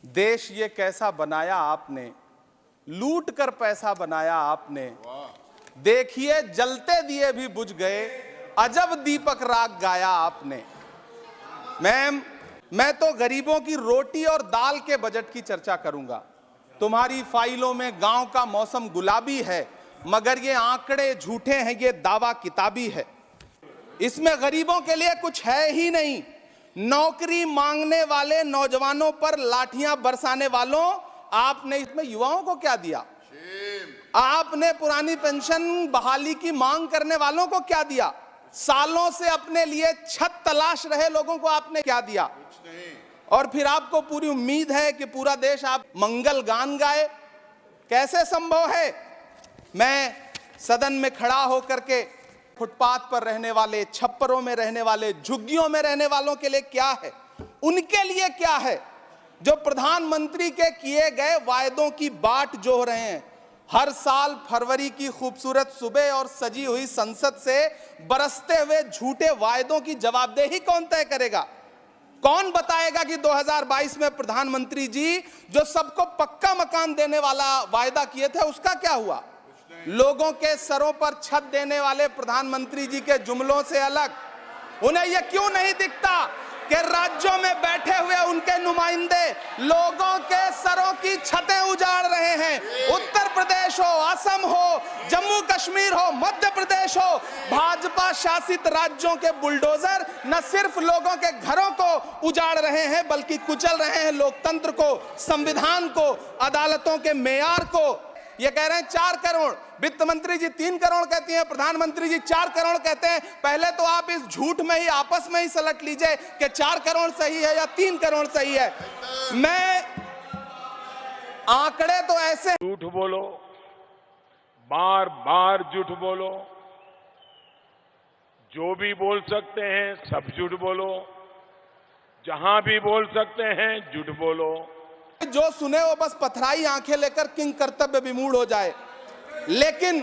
देश ये कैसा बनाया आपने, लूट कर पैसा बनाया आपने। देखिए जलते दिए भी बुझ गए, अजब दीपक राग गाया आपने। मैम, मैं तो गरीबों की रोटी और दाल के बजट की चर्चा करूंगा। तुम्हारी फाइलों में गांव का मौसम गुलाबी है, मगर ये आंकड़े झूठे हैं, ये दावा किताबी है। इसमें गरीबों के लिए कुछ है ही नहीं। नौकरी मांगने वाले नौजवानों पर लाठियां बरसाने वालों, आपने इसमें युवाओं को क्या दिया? आपने पुरानी पेंशन बहाली की मांग करने वालों को क्या दिया? सालों से अपने लिए छत तलाश रहे लोगों को आपने क्या दिया? कुछ नहीं। और फिर आपको पूरी उम्मीद है कि पूरा देश आप मंगल गान गाए। कैसे संभव है? मैं सदन में खड़ा होकर के फुटपाथ पर रहने वाले, छप्परों में रहने वाले, झुग्गियों में रहने वालों के लिए क्या है, उनके लिए क्या है जो प्रधानमंत्री के किए गए वायदों की बाट जोह रहे हैं। हर साल फरवरी की खूबसूरत सुबह और सजी हुई संसद से बरसते हुए झूठे वायदों की जवाबदेही कौन तय करेगा? कौन बताएगा कि 2022 में प्रधानमंत्री जी जो सबको पक्का मकान देने वाला वायदा किए थे उसका क्या हुआ? लोगों के सरों पर छत देने वाले प्रधानमंत्री जी के जुमलों से अलग उन्हें यह क्यों नहीं दिखता कि राज्यों में बैठे हुए उनके नुमाइंदे लोगों के सरों की छतें उजाड़ रहे हैं? उत्तर प्रदेश हो, असम हो, जम्मू कश्मीर हो, मध्य प्रदेश हो, भाजपा शासित राज्यों के बुलडोजर न सिर्फ लोगों के घरों को उजाड़ रहे हैं बल्कि कुचल रहे हैं लोकतंत्र को, संविधान को, अदालतों के मेयार को। ये कह रहे हैं 4 करोड़, वित्त मंत्री जी 3 करोड़ कहती हैं, प्रधानमंत्री जी 4 करोड़ कहते हैं। पहले तो आप इस झूठ में ही आपस में ही सलट लीजिए कि 4 करोड़ सही है या 3 करोड़ सही है। मैं आंकड़े तो ऐसे झूठ बोलो, बार बार झूठ बोलो, जो भी बोल सकते हैं सब झूठ बोलो, जहां भी बोल सकते हैं झूठ बोलो। जो सुने वो बस पथराई आंखें लेकर किंग कर्तव्य विमूढ़ हो जाए। लेकिन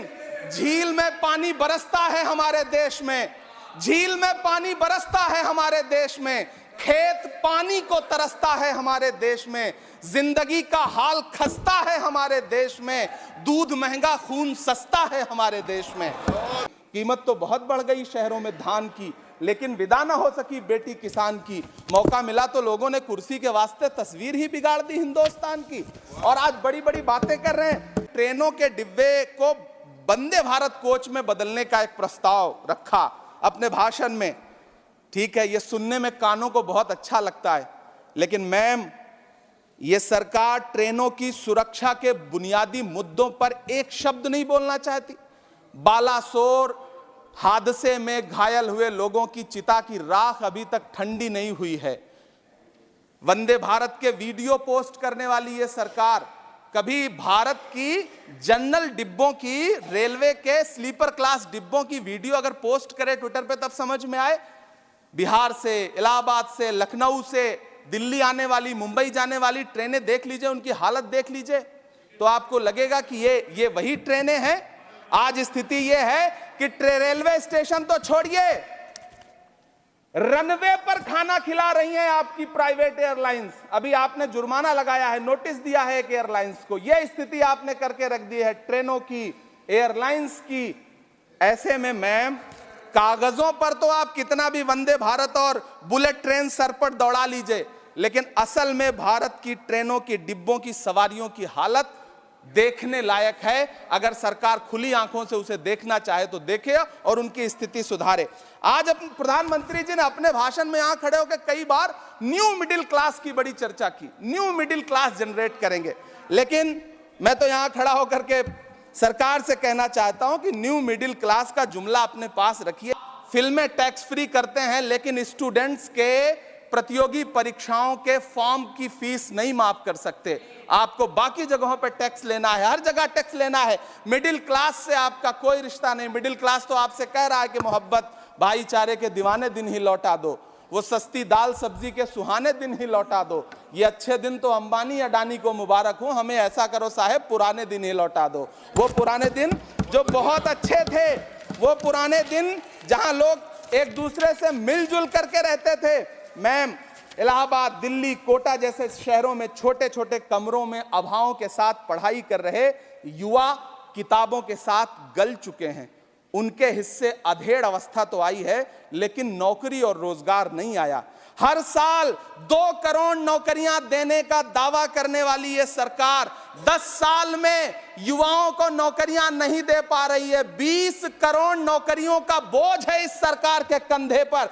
झील में पानी बरसता है हमारे देश में, झील में पानी बरसता है हमारे देश में, खेत पानी को तरसता है हमारे देश में, जिंदगी का हाल खस्ता है हमारे देश में, दूध महंगा खून सस्ता है हमारे देश में। कीमत तो बहुत बढ़ गई शहरों में धान की, लेकिन विदा न हो सकी बेटी किसान की। मौका मिला तो लोगों ने कुर्सी के वास्ते तस्वीर ही बिगाड़ दी हिंदुस्तान की। और आज बड़ी बड़ी बातें कर रहे हैं। ट्रेनों के डिब्बे को वंदे भारत कोच में बदलने का एक प्रस्ताव रखा अपने भाषण में। ठीक है, ये सुनने में कानों को बहुत अच्छा लगता है, लेकिन मैम, ये सरकार ट्रेनों की सुरक्षा के बुनियादी मुद्दों पर एक शब्द नहीं बोलना चाहती। बालासोर हादसे में घायल हुए लोगों की चिता की राख अभी तक ठंडी नहीं हुई है। वंदे भारत के वीडियो पोस्ट करने वाली ये सरकार कभी भारत की जनरल डिब्बों की, रेलवे के स्लीपर क्लास डिब्बों की वीडियो अगर पोस्ट करे ट्विटर पे तब समझ में आए। बिहार से, इलाहाबाद से, लखनऊ से दिल्ली आने वाली, मुंबई जाने वाली ट्रेनें देख लीजिए, उनकी हालत देख लीजिए, तो आपको लगेगा कि ये वही ट्रेनें हैं। आज स्थिति यह है कि रेलवे स्टेशन तो छोड़िए, रनवे पर खाना खिला रही हैं आपकी प्राइवेट एयरलाइंस। अभी आपने जुर्माना लगाया है, नोटिस दिया है एक एयरलाइंस को। यह स्थिति आपने करके रख दी है ट्रेनों की, एयरलाइंस की। ऐसे में मैम, कागजों पर तो आप कितना भी वंदे भारत और बुलेट ट्रेन सर पर दौड़ा लीजिए, लेकिन असल में भारत की ट्रेनों की डिब्बों की सवारियों की हालत देखने लायक है। अगर सरकार खुली आंखों से उसे देखना चाहे तो देखे और उनकी स्थिति सुधारे। आज अपने प्रधानमंत्री जी ने अपने भाषण में यहां खड़े होकर कई बार न्यू मिडिल क्लास की बड़ी चर्चा की, न्यू मिडिल क्लास जनरेट करेंगे। लेकिन मैं तो यहां खड़ा होकर के सरकार से कहना चाहता हूं कि न्यू मिडिल क्लास का जुमला अपने पास रखिए। फिल्में टैक्स फ्री करते हैं, लेकिन स्टूडेंट्स के प्रतियोगी परीक्षाओं के फॉर्म की फीस नहीं माफ कर सकते। आपको बाकी जगहों पर टैक्स लेना है, हर जगह टैक्स लेना है। मिडिल क्लास से आपका कोई रिश्ता नहीं। मिडिल क्लास तो आपसे कह रहा है कि मोहब्बत, भाईचारे के दीवाने दिन ही लौटा दो, वो सस्ती दाल सब्जी के सुहाने दिन ही लौटा दो। ये अच्छे दिन तो अंबानी अडानी को मुबारक हो, हमें ऐसा करो साहब, पुराने दिन ही लौटा दो। वो पुराने दिन जो बहुत अच्छे थे, वो पुराने दिन जहां लोग एक दूसरे से मिलजुल करके रहते थे। मैम, इलाहाबाद, दिल्ली, कोटा जैसे शहरों में छोटे छोटे कमरों में अभावों के साथ पढ़ाई कर रहे युवा किताबों के साथ गल चुके हैं। उनके हिस्से अधेड़ अवस्था तो आई है, लेकिन नौकरी और रोजगार नहीं आया। हर साल 2 करोड़ नौकरियां देने का दावा करने वाली ये सरकार 10 साल में युवाओं को नौकरियां नहीं दे पा रही है। 20 करोड़ नौकरियों का बोझ है इस सरकार के कंधे पर।